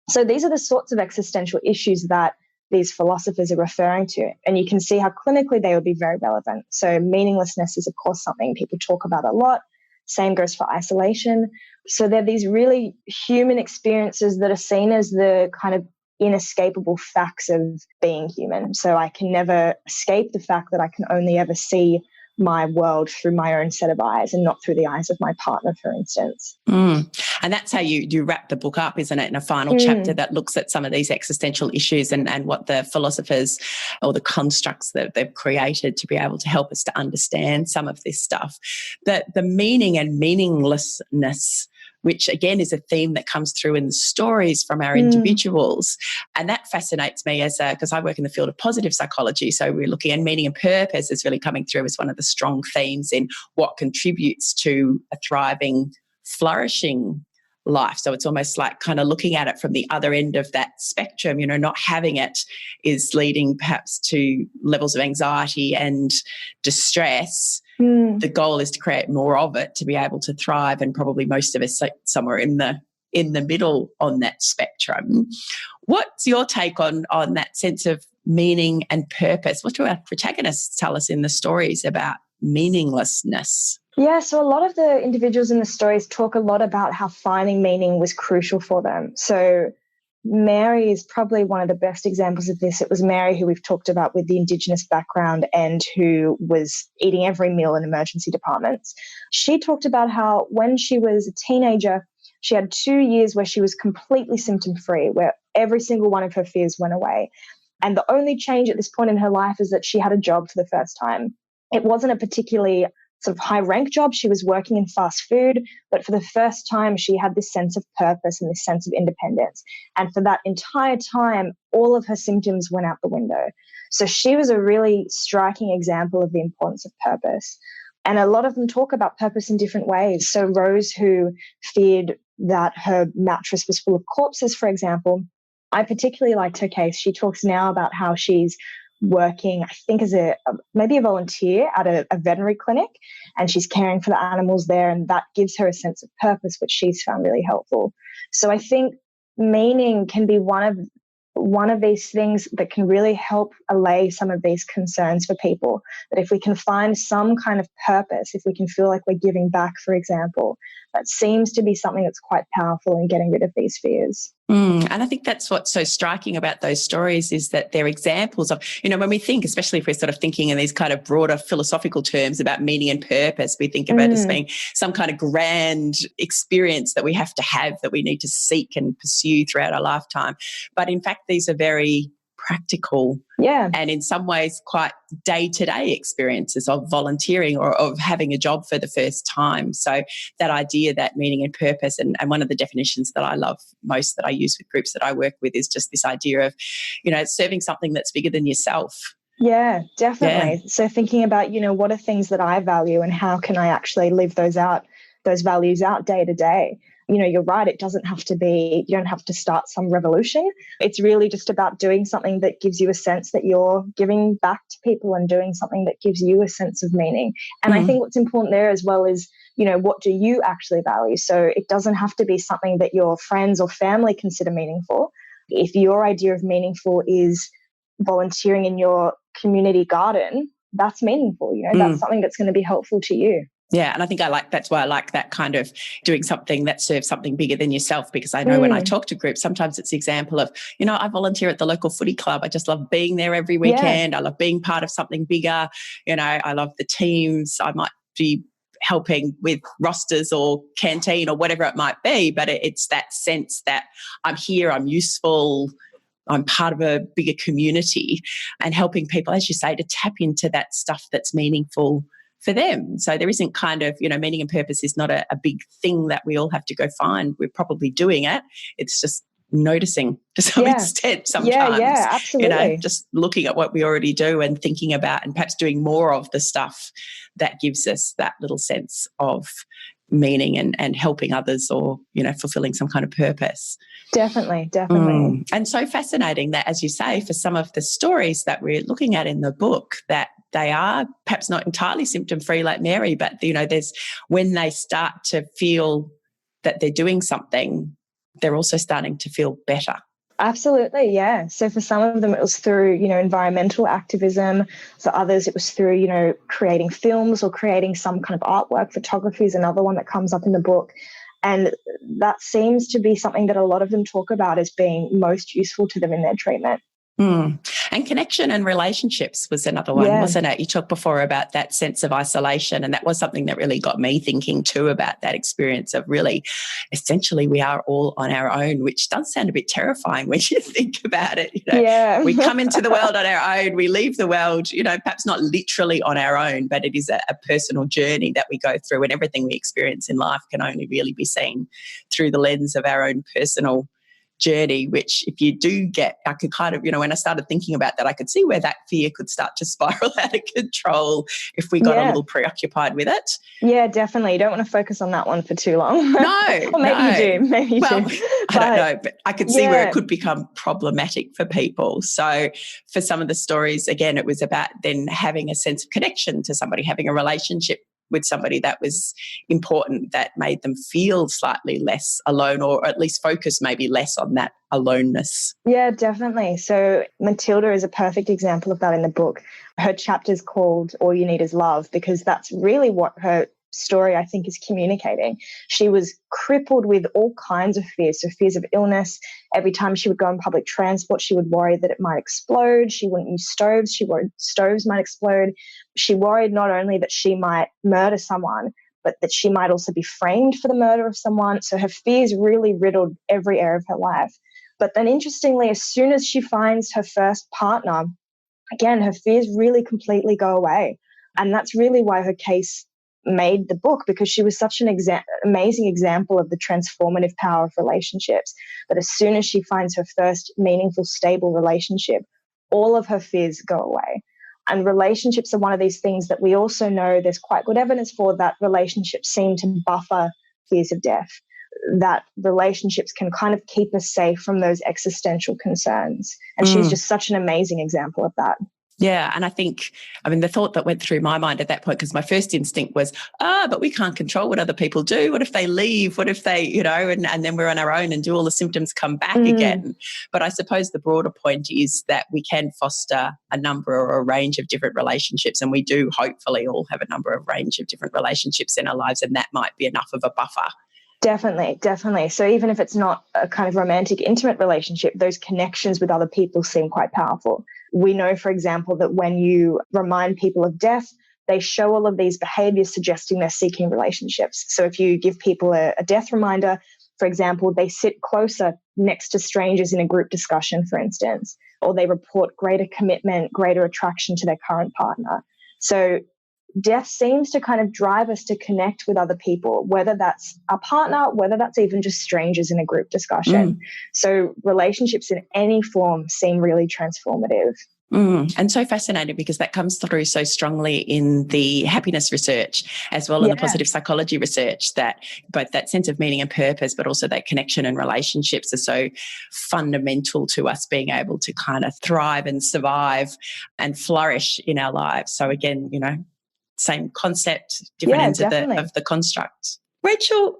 So these are the sorts of existential issues that these philosophers are referring to. And you can see how clinically they would be very relevant. So meaninglessness is, of course, something people talk about a lot. Same goes for isolation. So they're these really human experiences that are seen as the kind of inescapable facts of being human. So I can never escape the fact that I can only ever see my world through my own set of eyes and not through the eyes of my partner, for instance. And that's how you wrap the book up, isn't it, in a final chapter that looks at some of these existential issues and what the philosophers or the constructs that they've created to be able to help us to understand some of this stuff. The meaning and meaninglessness, which again is a theme that comes through in the stories from our individuals. And that fascinates me because I work in the field of positive psychology. So we're looking at meaning and purpose is really coming through as one of the strong themes in what contributes to a thriving, flourishing life. So it's almost like kind of looking at it from the other end of that spectrum. Not having it is leading perhaps to levels of anxiety and distress. The goal is to create more of it to be able to thrive, and probably most of us somewhere in the middle on that spectrum. What's your take on that sense of meaning and purpose? What do our protagonists tell us in the stories about meaninglessness? Yeah, so a lot of the individuals in the stories talk a lot about how finding meaning was crucial for them. So Mary is probably one of the best examples of this. It was Mary who we've talked about with the Indigenous background and who was eating every meal in emergency departments. She talked about how when she was a teenager, she had 2 years where she was completely symptom-free, where every single one of her fears went away. And the only change at this point in her life is that she had a job for the first time. It wasn't a particularly sort of high rank job. She was working in fast food, but for the first time, she had this sense of purpose and this sense of independence. And for that entire time, all of her symptoms went out the window. So she was a really striking example of the importance of purpose. And a lot of them talk about purpose in different ways. So Rose, who feared that her mattress was full of corpses, for example, I particularly liked her case. She talks now about how she's working, I think, as maybe a volunteer at a veterinary clinic, and she's caring for the animals there, and that gives her a sense of purpose, which she's found really helpful. So I think meaning can be one of these things that can really help allay some of these concerns for people. That if we can find some kind of purpose, if we can feel like we're giving back, for example, that seems to be something that's quite powerful in getting rid of these fears. And I think that's what's so striking about those stories is that they're examples of, when we think, especially if we're sort of thinking in these kind of broader philosophical terms about meaning and purpose, we think about it as being some kind of grand experience that we have to have, that we need to seek and pursue throughout our lifetime. But in fact, these are very practical Yeah. and in some ways quite day-to-day experiences of volunteering or of having a job for the first time. So that idea, that meaning and purpose, and one of the definitions that I love most that I use with groups that I work with is just this idea of, serving something that's bigger than yourself. Yeah, definitely. Yeah. So thinking about, what are things that I value and how can I actually live those values out day to day? You're right. It doesn't have to be, you don't have to start some revolution. It's really just about doing something that gives you a sense that you're giving back to people and doing something that gives you a sense of meaning. And I think what's important there as well is, what do you actually value? So it doesn't have to be something that your friends or family consider meaningful. If your idea of meaningful is volunteering in your community garden, that's meaningful. That's something that's going to be helpful to you. Yeah, and I think that's why I like that kind of doing something that serves something bigger than yourself, because I know when I talk to groups, sometimes it's the example of, I volunteer at the local footy club. I just love being there every weekend. I love being part of something bigger. I love the teams. I might be helping with rosters or canteen or whatever it might be, but it's that sense that I'm here, I'm useful, I'm part of a bigger community, and helping people, as you say, to tap into that stuff that's meaningful for them. So there isn't kind of, meaning and purpose is not a big thing that we all have to go find. We're probably doing it. It's just noticing to some extent sometimes. Yeah, absolutely. Just looking at what we already do and thinking about and perhaps doing more of the stuff that gives us that little sense of meaning and helping others or, fulfilling some kind of purpose. Definitely. And so fascinating that, as you say, for some of the stories that we're looking at in the book, that they are perhaps not entirely symptom-free like Mary, but, there's when they start to feel that they're doing something, they're also starting to feel better. Absolutely, yeah. So for some of them, it was through, environmental activism. For others, it was through, creating films or creating some kind of artwork. Photography is another one that comes up in the book. And that seems to be something that a lot of them talk about as being most useful to them in their treatment. And connection and relationships was another one, wasn't it? You talked before about that sense of isolation, and that was something that really got me thinking too about that experience of really, essentially, we are all on our own, which does sound a bit terrifying when you think about it. We come into the world on our own, we leave the world, perhaps not literally on our own, but it is a personal journey that we go through, and everything we experience in life can only really be seen through the lens of our own personal journey, which if you do get, I could kind of, when I started thinking about that, I could see where that fear could start to spiral out of control if we got a little preoccupied with it. Yeah, definitely. You don't want to focus on that one for too long. No. Or maybe you do. Maybe you do. I don't know, but I could see where it could become problematic for people. So for some of the stories, again, it was about then having a sense of connection to somebody, having a relationship with somebody that was important, that made them feel slightly less alone, or at least focus maybe less on that aloneness. Yeah, definitely. So Matilda is a perfect example of that in the book. Her chapter is called All You Need Is Love, because that's really what her story, I think, is communicating. She was crippled with all kinds of fears. So fears of illness. Every time she would go on public transport, she would worry that it might explode. She wouldn't use stoves. She worried stoves might explode. She worried not only that she might murder someone, but that she might also be framed for the murder of someone. So her fears really riddled every area of her life. But then interestingly, as soon as she finds her first partner, again, her fears really completely go away. And that's really why her case made the book, because she was such an amazing example of the transformative power of relationships, that as soon as she finds her first meaningful, stable relationship, all of her fears go away. And relationships are one of these things that we also know there's quite good evidence for, that relationships seem to buffer fears of death, that relationships can kind of keep us safe from those existential concerns. And she's just such an amazing example of that. Yeah. And I think, the thought that went through my mind at that point, because my first instinct was, but we can't control what other people do. What if they leave? What if they, and then we're on our own and do all the symptoms come back again? But I suppose the broader point is that we can foster a number or a range of different relationships. And we do hopefully all have a number of range of different relationships in our lives. And that might be enough of a buffer. Definitely. So even if it's not a kind of romantic, intimate relationship, those connections with other people seem quite powerful. We know, for example, that when you remind people of death, they show all of these behaviors suggesting they're seeking relationships. So if you give people a death reminder, for example, they sit closer next to strangers in a group discussion, for instance, or they report greater commitment, greater attraction to their current partner. So death seems to kind of drive us to connect with other people, whether that's our partner, whether that's even just strangers in a group discussion. So relationships in any form seem really transformative. And so fascinating because that comes through so strongly in the happiness research as well, in the positive psychology research, that both that sense of meaning and purpose, but also that connection and relationships are so fundamental to us being able to kind of thrive and survive and flourish in our lives. So again, you know, same concept, different ends of the construct. Rachel,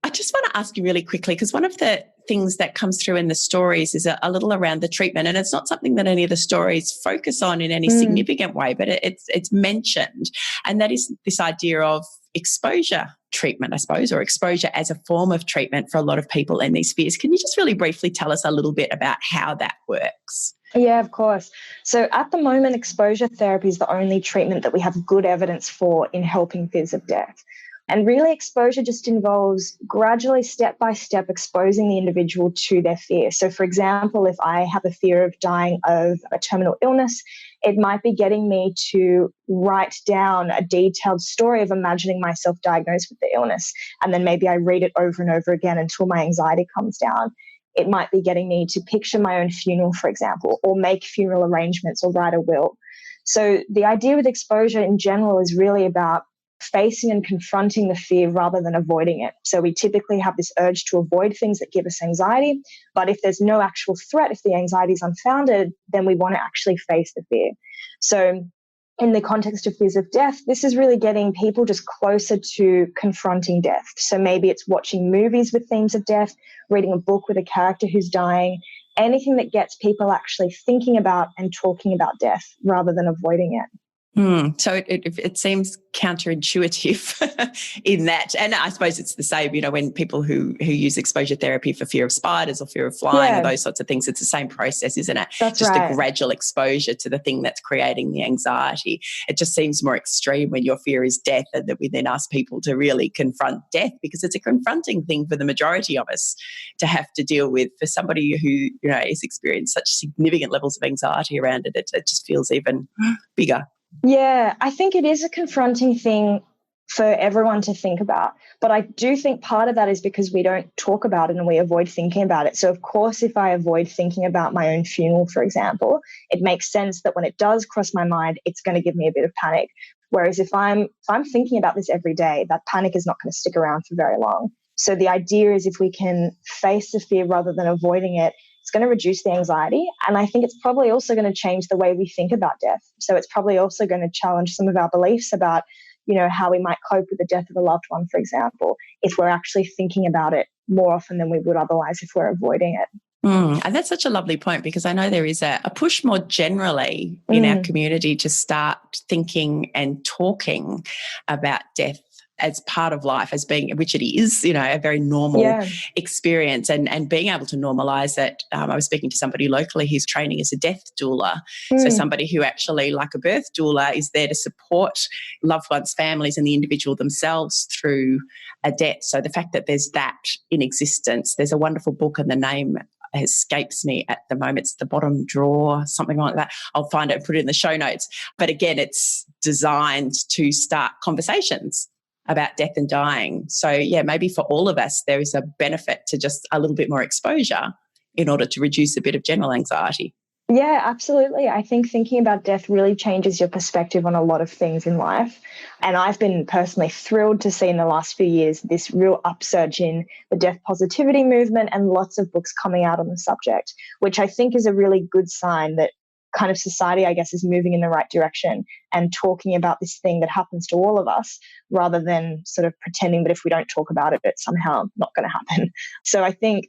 I just want to ask you really quickly, because one of the things that comes through in the stories is a little around the treatment, and it's not something that any of the stories focus on in any significant way, but it's mentioned, and that is this idea of exposure treatment, I suppose, or exposure as a form of treatment for a lot of people in these fears. Can you just really briefly tell us a little bit about how that works? Yeah, of course. So at the moment, exposure therapy is the only treatment that we have good evidence for in helping fears of death. And really, exposure just involves gradually, step by step, exposing the individual to their fear. So, for example, if I have a fear of dying of a terminal illness, it might be getting me to write down a detailed story of imagining myself diagnosed with the illness. And then maybe I read it over and over again until my anxiety comes down. It might be getting me to picture my own funeral, for example, or make funeral arrangements or write a will. So the idea with exposure in general is really about facing and confronting the fear rather than avoiding it. So we typically have this urge to avoid things that give us anxiety, but if there's no actual threat, if the anxiety is unfounded, then we want to actually face the fear. So in the context of fears of death, this is really getting people just closer to confronting death. So maybe it's watching movies with themes of death, reading a book with a character who's dying, anything that gets people actually thinking about and talking about death rather than avoiding it. So it seems counterintuitive in that. And I suppose it's the same, you know, when people who use exposure therapy for fear of spiders or fear of flying or those sorts of things, it's the same process, isn't it? That's just right. a gradual exposure to the thing that's creating the anxiety. It just seems more extreme when your fear is death, and that we then ask people to really confront death, because it's a confronting thing for the majority of us to have to deal with. For somebody who, you know, has experienced such significant levels of anxiety around it, it just feels even bigger. Yeah, I think it is a confronting thing for everyone to think about. But I do think part of that is because we don't talk about it and we avoid thinking about it. So, of course, if I avoid thinking about my own funeral, for example, it makes sense that when it does cross my mind, it's going to give me a bit of panic. Whereas if I'm thinking about this every day, that panic is not going to stick around for very long. So the idea is if we can face the fear rather than avoiding it, it's going to reduce the anxiety. And I think it's probably also going to change the way we think about death. So it's probably also going to challenge some of our beliefs about, you know, how we might cope with the death of a loved one, for example, if we're actually thinking about it more often than we would otherwise if we're avoiding it. And that's such a lovely point, because I know there is a push more generally in our community to start thinking and talking about death as part of life, as being, which it is, you know, a very normal experience, and being able to normalise it. I was speaking to somebody locally who's training as a death doula. So somebody who actually, like a birth doula, is there to support loved ones, families and the individual themselves through a death. So the fact that there's that in existence, there's a wonderful book, and the name escapes me at the moment. It's The Bottom Drawer, something like that. I'll find it and put it in the show notes. But again, it's designed to start conversations about death and dying. So yeah, maybe for all of us, there is a benefit to just a little bit more exposure in order to reduce a bit of general anxiety. Yeah, absolutely. I think thinking about death really changes your perspective on a lot of things in life. And I've been personally thrilled to see in the last few years this real upsurge in the death positivity movement and lots of books coming out on the subject, which I think is a really good sign that kind of society, I guess, is moving in the right direction and talking about this thing that happens to all of us, rather than sort of pretending that if we don't talk about it, it's somehow not going to happen. So I think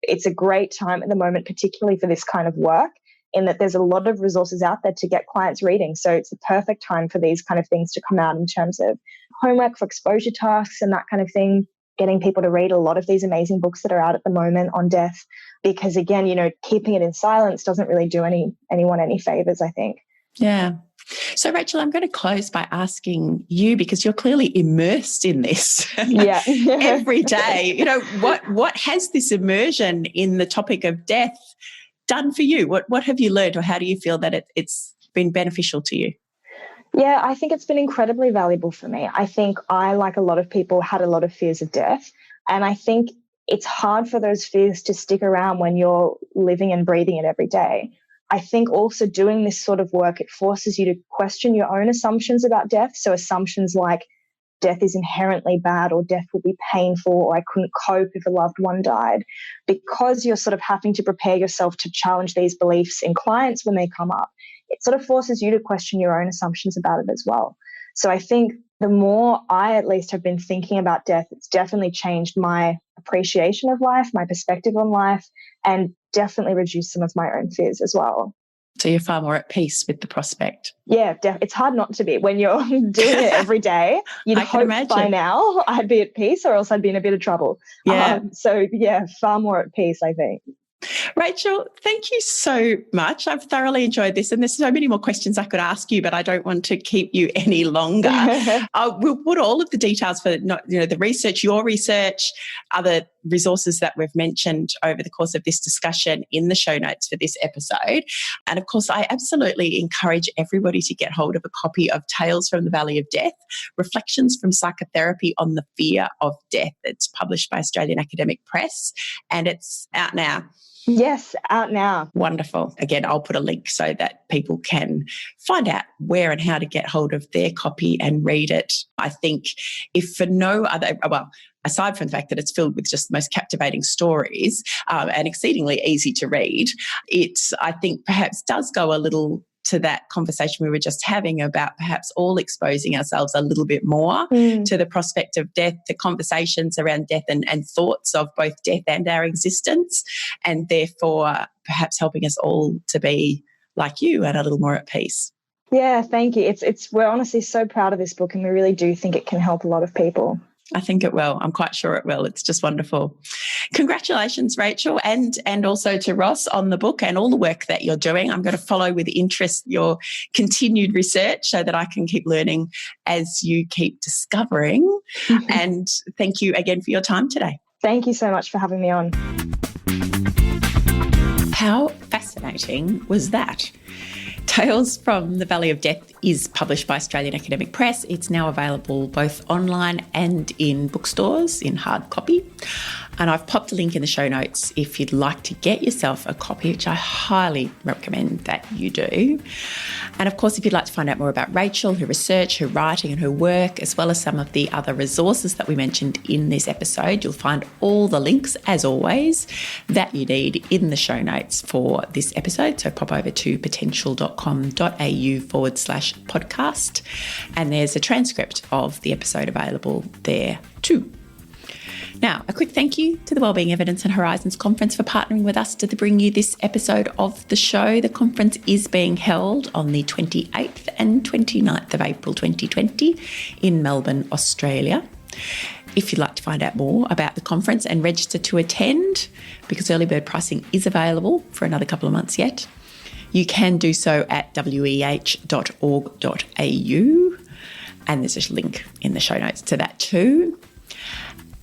it's a great time at the moment, particularly for this kind of work, in that there's a lot of resources out there to get clients reading. So it's the perfect time for these kind of things to come out in terms of homework for exposure tasks and that kind of thing, getting people to read a lot of these amazing books that are out at the moment on death. Because again, you know, keeping it in silence doesn't really do anyone any favors, I think. Yeah. So, Rachel, I'm going to close by asking you, because you're clearly immersed in this Yeah. every day. What has this immersion in the topic of death done for you? What have you learned, or how do you feel that it's been beneficial to you? Yeah, I think it's been incredibly valuable for me. I think I, like a lot of people, had a lot of fears of death. And I think it's hard for those fears to stick around when you're living and breathing it every day. I think also doing this sort of work, it forces you to question your own assumptions about death. So assumptions like death is inherently bad, or death will be painful, or I couldn't cope if a loved one died. Because you're sort of having to prepare yourself to challenge these beliefs in clients when they come up, it sort of forces you to question your own assumptions about it as well. So I think the more I at least have been thinking about death, it's definitely changed my appreciation of life, my perspective on life, and definitely reduced some of my own fears as well. So you're far more at peace with the prospect. Yeah, it's hard not to be when you're doing it every day. You'd hope by now I'd be at peace, or else I'd be in a bit of trouble. Yeah. So yeah, far more at peace, I think. Rachel, thank you so much. I've thoroughly enjoyed this, and there's so many more questions I could ask you, but I don't want to keep you any longer. We'll put all of the details for the research, your research, other resources that we've mentioned over the course of this discussion in the show notes for this episode. And of course, I absolutely encourage everybody to get hold of a copy of Tales from the Valley of Death, Reflections from Psychotherapy on the Fear of Death. It's published by Australian Academic Press, and it's out now. Yes, out now. Wonderful. Again, I'll put a link so that people can find out where and how to get hold of their copy and read it. I think if for no other, aside from the fact that it's filled with just the most captivating stories and exceedingly easy to read, it, I think, perhaps does go a little to that conversation we were just having about perhaps all exposing ourselves a little bit more to the prospect of death, the conversations around death and thoughts of both death and our existence, and therefore perhaps helping us all to be like you and a little more at peace. Yeah, thank you. We're honestly so proud of this book, and we really do think it can help a lot of people. I think it will. I'm quite sure it will. It's just wonderful. Congratulations, Rachel, and also to Ross on the book and all the work that you're doing. I'm going to follow with interest your continued research so that I can keep learning as you keep discovering. And thank you again for your time today. Thank you so much for having me on. How fascinating was that? Tales from the Valley of Death is published by Australian Academic Press. It's now available both online and in bookstores in hard copy. And I've popped a link in the show notes if you'd like to get yourself a copy, which I highly recommend that you do. And of course, if you'd like to find out more about Rachel, her research, her writing and her work, as well as some of the other resources that we mentioned in this episode, you'll find all the links, as always, that you need in the show notes for this episode. So pop over to potential.com.au/podcast. And there's a transcript of the episode available there too. Now, a quick thank you to the Wellbeing Evidence and Horizons Conference for partnering with us to bring you this episode of the show. The conference is being held on the 28th and 29th of April 2020 in Melbourne, Australia. If you'd like to find out more about the conference and register to attend, because early bird pricing is available for another couple of months yet, you can do so at weh.org.au, and there's a link in the show notes to that too.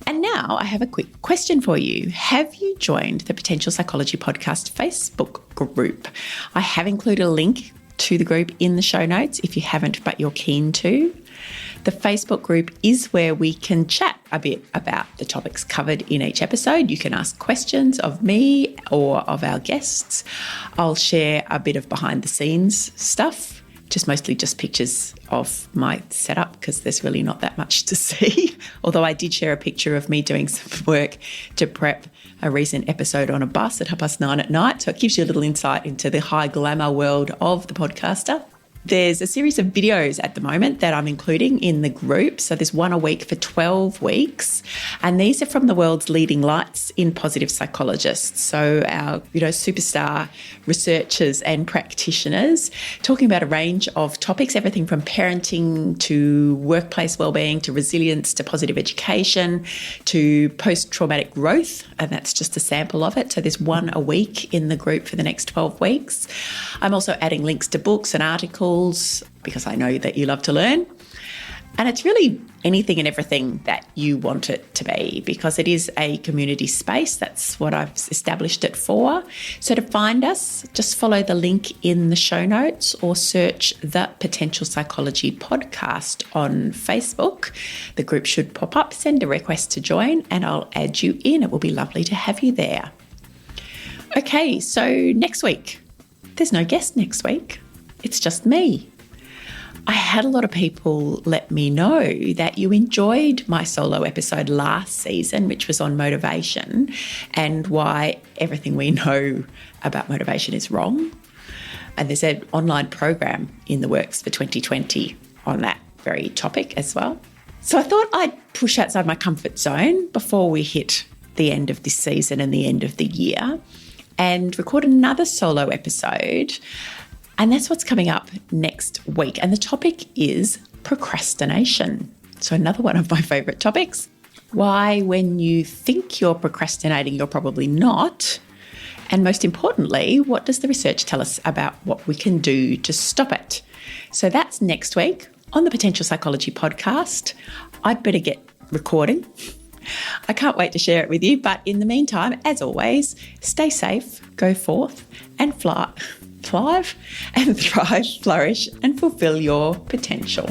And now I have a quick question for you. Have you joined the Potential Psychology Podcast Facebook group? I have included a link to the group in the show notes if you haven't, but you're keen to. The Facebook group is where we can chat a bit about the topics covered in each episode. You can ask questions of me or of our guests. I'll share a bit of behind the scenes stuff, mostly just pictures of my setup because there's really not that much to see. Although I did share a picture of me doing some work to prep a recent episode on a bus at 9:30 at night. So it gives you a little insight into the high glamour world of the podcaster. There's a series of videos at the moment that I'm including in the group. So there's one a week for 12 weeks. And these are from the world's leading lights in positive psychologists. So our, superstar researchers and practitioners talking about a range of topics, everything from parenting to workplace wellbeing to resilience to positive education to post-traumatic growth. And that's just a sample of it. So there's one a week in the group for the next 12 weeks. I'm also adding links to books and articles articles, because I know that you love to learn. And it's really anything and everything that you want it to be, because it is a community space. That's what I've established it for. So to find us, just follow the link in the show notes or search the Potential Psychology Podcast on Facebook. The group should pop up, send a request to join, and I'll add you in. It will be lovely to have you there. Okay, so next week, there's no guest next week. It's just me. I had a lot of people let me know that you enjoyed my solo episode last season, which was on motivation and why everything we know about motivation is wrong. And there's an online program in the works for 2020 on that very topic as well. So I thought I'd push outside my comfort zone before we hit the end of this season and the end of the year and record another solo episode. And that's what's coming up next week. And the topic is procrastination. So another one of my favourite topics. Why, when you think you're procrastinating, you're probably not. And most importantly, what does the research tell us about what we can do to stop it? So that's next week on the Potential Psychology Podcast. I'd better get recording. I can't wait to share it with you. But in the meantime, as always, stay safe, go forth and thrive, flourish and fulfill your potential.